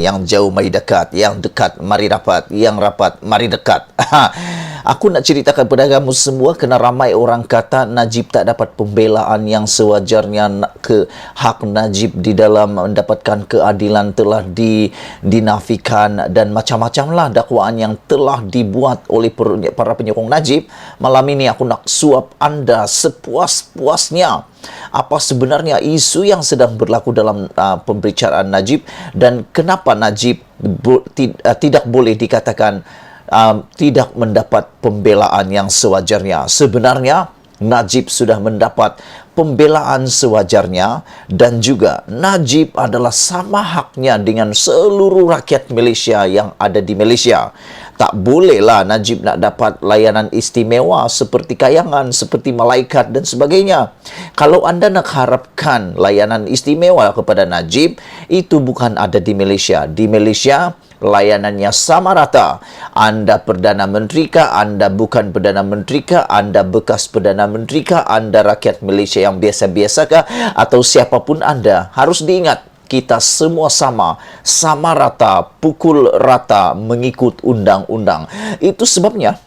yang jauh mari dekat, yang dekat mari rapat, yang rapat mari dekat. Aku nak ceritakan kepada kamu semua kerana ramai orang kata Najib tak dapat pembelaan yang sewajarnya, ke hak Najib di dalam mendapatkan keadilan telah dinafikan dan macam-macamlah dakwaan yang telah dibuat oleh para penyokong Najib. Malam ini aku nak suap anda sepuas-puasnya apa sebenarnya isu yang sedang berlaku dalam pembicaraan Najib dan kenapa Najib tidak boleh dikatakan tidak mendapat pembelaan yang sewajarnya. Sebenarnya Najib sudah mendapat pembelaan sewajarnya dan juga Najib adalah sama haknya dengan seluruh rakyat Malaysia yang ada di Malaysia. Tak bolehlah Najib nak dapat layanan istimewa seperti kayangan, seperti malaikat dan sebagainya. Kalau anda nak harapkan layanan istimewa kepada Najib, itu bukan ada di Malaysia. Di Malaysia, layanannya sama rata. Anda Perdana Menteri kah, Anda bukan Perdana Menteri kah, Anda bekas Perdana Menteri kah, Anda rakyat Malaysia yang biasa-biasa kah, atau siapapun Anda, harus diingat, kita semua sama rata, pukul rata mengikut undang-undang. Itu sebabnya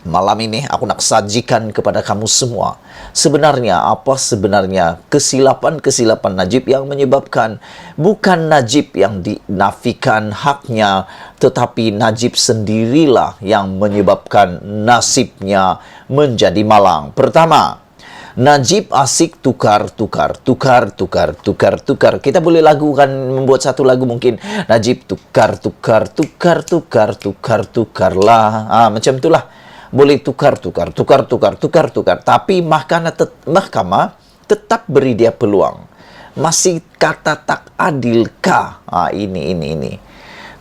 malam ini aku nak sajikan kepada kamu semua sebenarnya apa sebenarnya kesilapan-kesilapan Najib yang menyebabkan bukan Najib yang dinafikan haknya, tetapi Najib sendirilah yang menyebabkan nasibnya menjadi malang. Pertama, Najib asik tukar. Kita boleh lagukan, membuat satu lagu mungkin. Najib tukar lah. Macam itulah. Boleh tukar. Tapi mahkamah tetap beri dia peluang. Masih kata tak adilkah? Ini.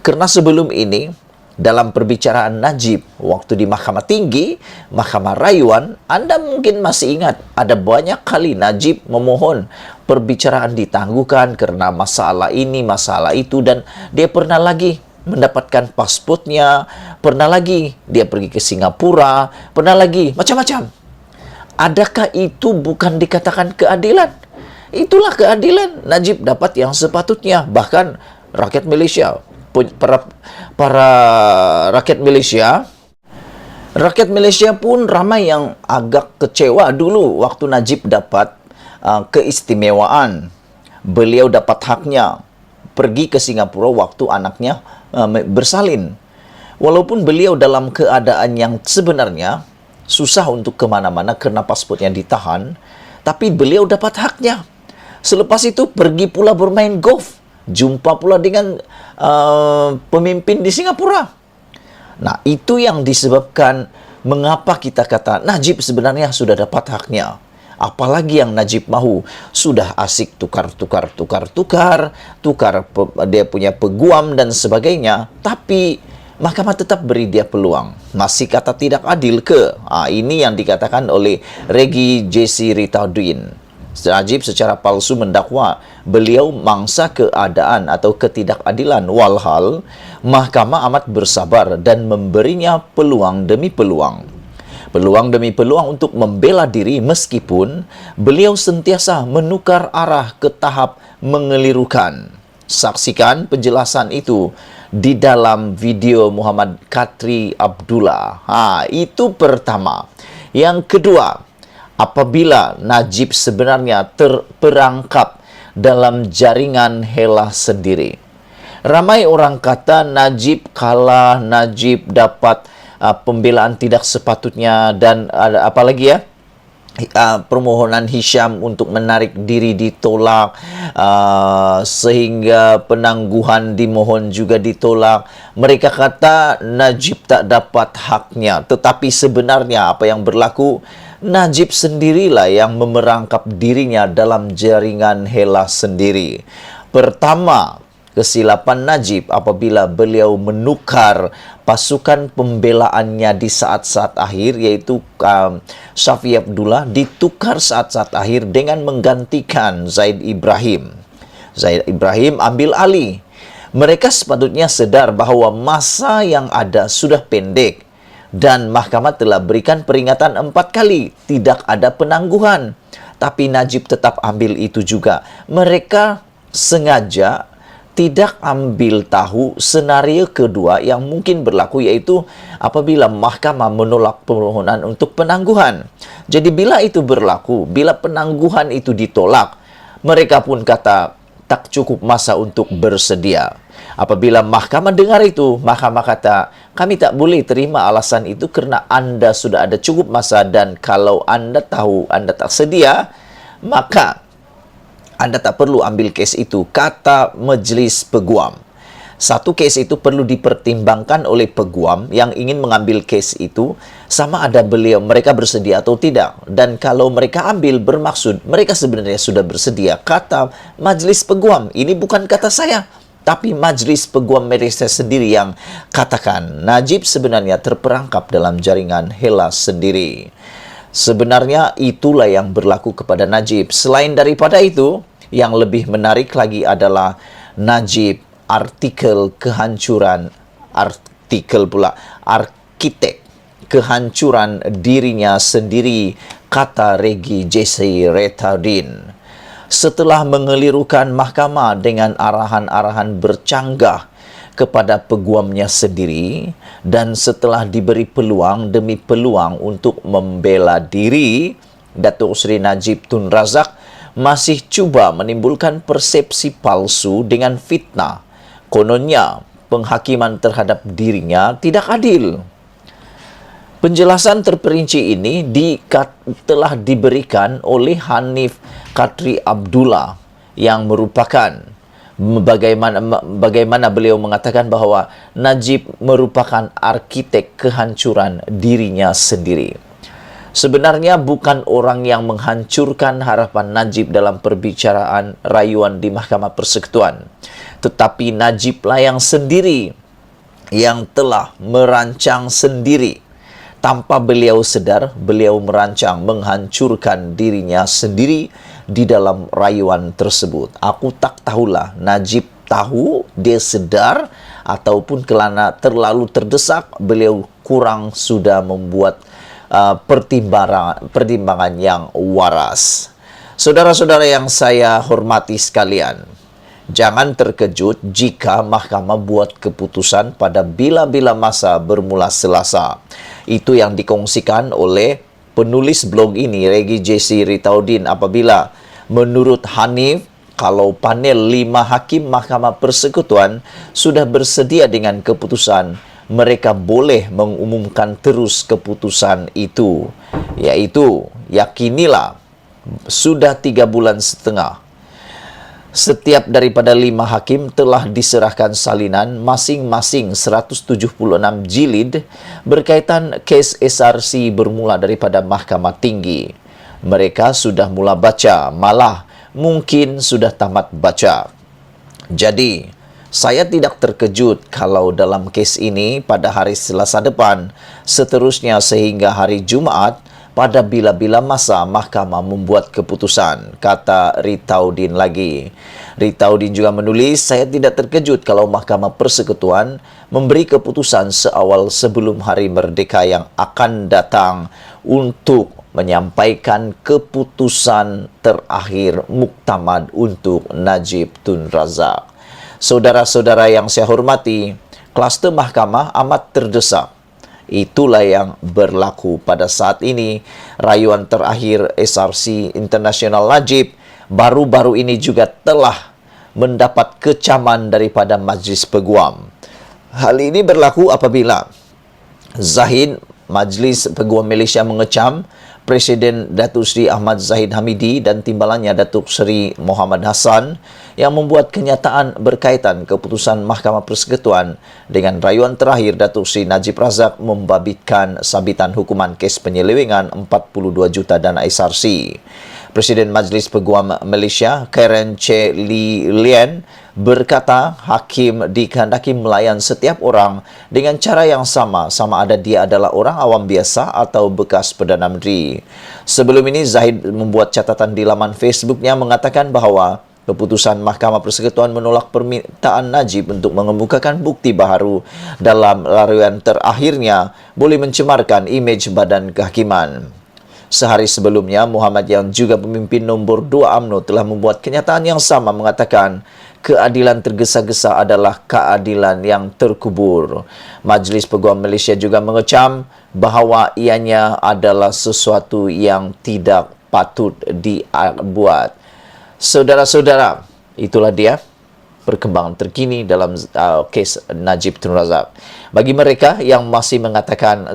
Kerana sebelum ini, dalam perbicaraan Najib waktu di Mahkamah Tinggi, Mahkamah Rayuan, anda mungkin masih ingat ada banyak kali Najib memohon perbicaraan ditangguhkan kerana masalah ini, masalah itu, dan dia pernah lagi mendapatkan pasportnya, pernah lagi dia pergi ke Singapura, pernah lagi macam-macam. Adakah itu bukan dikatakan keadilan? Itulah keadilan. Najib dapat yang sepatutnya. Bahkan rakyat Malaysia, para rakyat Malaysia pun ramai yang agak kecewa dulu waktu Najib dapat keistimewaan. Beliau dapat haknya pergi ke Singapura waktu anaknya bersalin. Walaupun beliau dalam keadaan yang sebenarnya susah untuk kemana-mana kerana pasportnya ditahan, tapi beliau dapat haknya. Selepas itu pergi pula bermain golf, jumpa pula dengan pemimpin di Singapura. Nah, itu yang disebabkan mengapa kita kata Najib sebenarnya sudah dapat haknya. Apalagi yang Najib mahu, sudah asik tukar dia punya peguam dan sebagainya, tapi mahkamah tetap beri dia peluang. Masih kata tidak adil ke? Ini yang dikatakan oleh Regi JC Ritauddin. Najib secara palsu mendakwa beliau mangsa keadaan atau ketidakadilan, walhal mahkamah amat bersabar dan memberinya peluang demi peluang untuk membela diri meskipun beliau sentiasa menukar arah ke tahap mengelirukan. Saksikan penjelasan itu di dalam video Muhammad Katri Abdullah. Itu pertama. Yang kedua, apabila Najib sebenarnya terperangkap dalam jaringan helah sendiri. Ramai orang kata Najib kalah, Najib dapat pembelaan tidak sepatutnya, dan apa lagi ya? Permohonan Hisham untuk menarik diri ditolak, sehingga penangguhan dimohon juga ditolak. Mereka kata Najib tak dapat haknya, tetapi sebenarnya apa yang berlaku, Najib sendirilah yang memerangkap dirinya dalam jaringan helah sendiri. Pertama, kesilapan Najib apabila beliau menukar pasukan pembelaannya di saat-saat akhir, yaitu Syafiee Abdullah ditukar saat-saat akhir dengan menggantikan Zaid Ibrahim. Zaid Ibrahim ambil alih. Mereka sepatutnya sedar bahawa masa yang ada sudah pendek dan mahkamah telah berikan peringatan 4 kali tidak ada penangguhan. Tapi Najib tetap ambil itu juga. Mereka sengaja tidak ambil tahu senario kedua yang mungkin berlaku, iaitu apabila mahkamah menolak permohonan untuk penangguhan. Jadi bila itu berlaku, bila penangguhan itu ditolak, mereka pun kata tak cukup masa untuk bersedia. Apabila mahkamah dengar itu, mahkamah kata, kami tak boleh terima alasan itu kerana anda sudah ada cukup masa, dan kalau anda tahu anda tak sedia, maka anda tak perlu ambil kes itu, kata Majlis Peguam. Satu kes itu perlu dipertimbangkan oleh peguam yang ingin mengambil kes itu, sama ada mereka bersedia atau tidak. Dan kalau mereka ambil, bermaksud mereka sebenarnya sudah bersedia, kata Majlis Peguam. Ini bukan kata saya, tapi Majlis Peguam Malaysia sendiri yang katakan Najib sebenarnya terperangkap dalam jaringan Hela sendiri. Sebenarnya itulah yang berlaku kepada Najib. Selain daripada itu, yang lebih menarik lagi adalah Najib artikel arkitek kehancuran dirinya sendiri, kata Regi JC Retaudin. Setelah mengelirukan mahkamah dengan arahan-arahan bercanggah kepada peguamnya sendiri, dan setelah diberi peluang demi peluang untuk membela diri, Datuk Seri Najib Tun Razak masih cuba menimbulkan persepsi palsu dengan fitnah. Kononnya, penghakiman terhadap dirinya tidak adil. Penjelasan terperinci ini telah diberikan oleh Hanif Katri Abdullah, yang merupakan bagaimana beliau mengatakan bahawa Najib merupakan arkitek kehancuran dirinya sendiri. Sebenarnya bukan orang yang menghancurkan harapan Najib dalam perbicaraan rayuan di Mahkamah Persekutuan, tetapi Najiblah yang sendiri yang telah merancang sendiri. Tanpa beliau sedar, beliau merancang menghancurkan dirinya sendiri di dalam rayuan tersebut. Aku tak tahulah Najib tahu, dia sedar, ataupun kerana terlalu terdesak, beliau kurang sudah membuat pertimbangan yang waras. Saudara-saudara yang saya hormati sekalian, jangan terkejut jika mahkamah buat keputusan pada bila-bila masa bermula Selasa. Itu yang dikongsikan oleh penulis blog ini, Regi JC Retaudin, apabila menurut Hanif, kalau panel 5 hakim Mahkamah Persekutuan sudah bersedia dengan keputusan, mereka boleh mengumumkan terus keputusan itu, iaitu yakinilah sudah 3 bulan setengah. Setiap daripada 5 hakim telah diserahkan salinan masing-masing 176 jilid berkaitan kes SRC bermula daripada Mahkamah Tinggi. Mereka sudah mula baca, malah mungkin sudah tamat baca. Jadi, saya tidak terkejut kalau dalam kes ini pada hari Selasa depan, seterusnya sehingga hari Jumaat, pada bila-bila masa mahkamah membuat keputusan, kata Retaudin lagi. Retaudin juga menulis, saya tidak terkejut kalau Mahkamah Persekutuan memberi keputusan seawal sebelum Hari Merdeka yang akan datang untuk menyampaikan keputusan terakhir muktamad untuk Najib Tun Razak. Saudara-saudara yang saya hormati, kluster mahkamah amat terdesak. Itulah yang berlaku pada saat ini. Rayuan terakhir SRC International Najib baru-baru ini juga telah mendapat kecaman daripada Majlis Peguam. Hal ini berlaku apabila Zahid, Majlis Peguam Malaysia, mengecam Presiden Datuk Seri Ahmad Zahid Hamidi dan timbalannya Datuk Seri Muhammad Hassan yang membuat kenyataan berkaitan keputusan Mahkamah Persekutuan dengan rayuan terakhir Datuk Seri Najib Razak membabitkan sabitan hukuman kes penyelewengan 42 juta dana SRC. Presiden Majlis Peguam Malaysia, Karen Che Lee Lian, berkata hakim dikehendaki melayan setiap orang dengan cara yang sama ada dia adalah orang awam biasa atau bekas Perdana Menteri. Sebelum ini, Zahid membuat catatan di laman Facebooknya mengatakan bahawa keputusan Mahkamah Persekutuan menolak permintaan Najib untuk mengemukakan bukti baharu dalam rayuan terakhirnya boleh mencemarkan imej badan kehakiman. Sehari sebelumnya, Muhammad yang juga pemimpin nombor 2 UMNO telah membuat kenyataan yang sama mengatakan keadilan tergesa-gesa adalah keadilan yang terkubur. Majlis Peguam Malaysia juga mengecam bahawa ianya adalah sesuatu yang tidak patut dibuat. Saudara-saudara, itulah dia perkembangan terkini dalam kes Najib Tun Razak. Bagi mereka yang masih mengatakan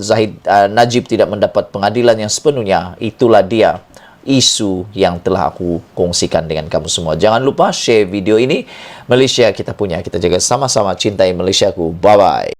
Najib tidak mendapat pengadilan yang sepenuhnya, itulah dia isu yang telah aku kongsikan dengan kamu semua. Jangan lupa share video ini. Malaysia kita punya, kita jaga sama-sama, cintai Malaysiaku. Bye-bye.